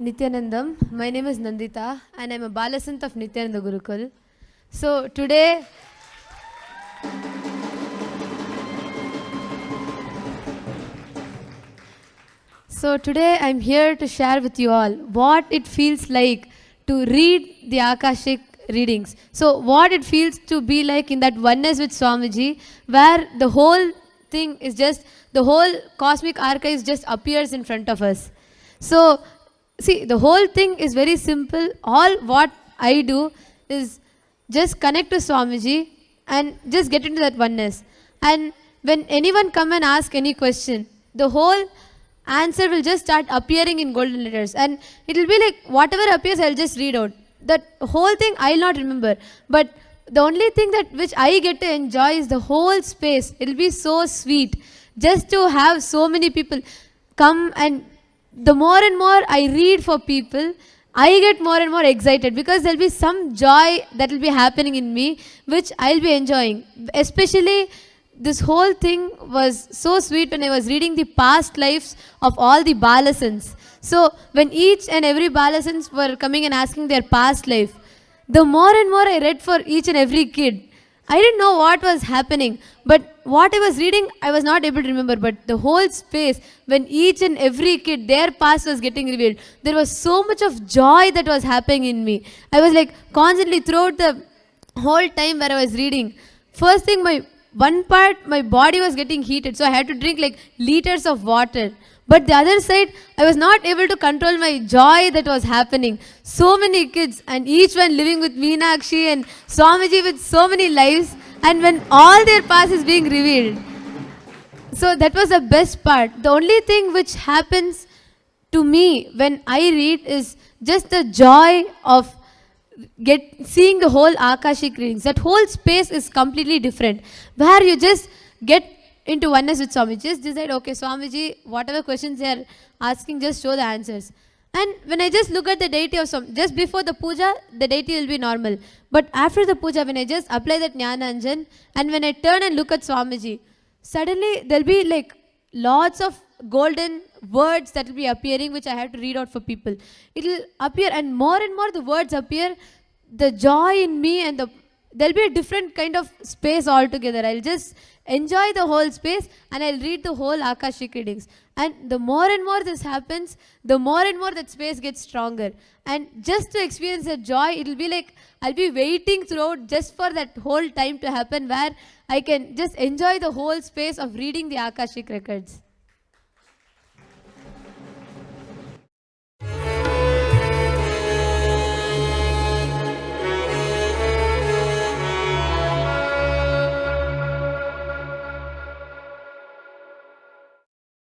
Nityanandam. My name is Nandita and I'm a Balasant of Nityananda Gurukul. So today I'm here to share with you all what it feels like to read the Akashic readings. So what it feels to be like in that oneness with Swamiji, where the whole thing is just, the whole cosmic archives just appears in front of us. So see, the whole thing is very simple. All what I do is just connect to Swamiji and just get into that oneness. And when anyone come and ask any question, the whole answer will just start appearing in golden letters. And it will be like whatever appears, I'll just read out. That whole thing I'll not remember. But the only thing that which I get to enjoy is the whole space. It'll be so sweet just to have so many people come, and the more and more I read for people, I get more and more excited because there'll be some joy that will be happening in me which I'll be enjoying. Especially this whole thing was so sweet when I was reading the past lives of all the Balasants. So when each and every Balasants were coming and asking their past life, the more and more I read for each and every kid, I didn't know what was happening, but what I was reading, I was not able to remember. But the whole space, when each and every kid, their past was getting revealed, there was so much of joy that was happening in me. I was like constantly throughout the whole time where I was reading. First thing, my body was getting heated, so I had to drink like liters of water. But the other side, I was not able to control my joy that was happening. So many kids, and each one living with Meenakshi and Swamiji with so many lives, and when all their past is being revealed. So that was the best part. The only thing which happens to me when I read is just the joy of seeing the whole Akashic readings. That whole space is completely different, where you just get into oneness with Swamiji. Just decide, okay, Swamiji, whatever questions they are asking, just show the answers. And when I just look at the deity of Swamiji, just before the puja, the deity will be normal. But after the puja, when I just apply that Jnana Anjan, and when I turn and look at Swamiji, suddenly there'll be like lots of golden words that will be appearing, which I have to read out for people. It will appear, and more the words appear, the joy in me, and there'll be a different kind of space altogether. I'll just enjoy the whole space and I'll read the whole Akashic readings. And the more and more this happens, the more and more that space gets stronger. And just to experience that joy, it'll be like I'll be waiting throughout just for that whole time to happen, where I can just enjoy the whole space of reading the Akashic records.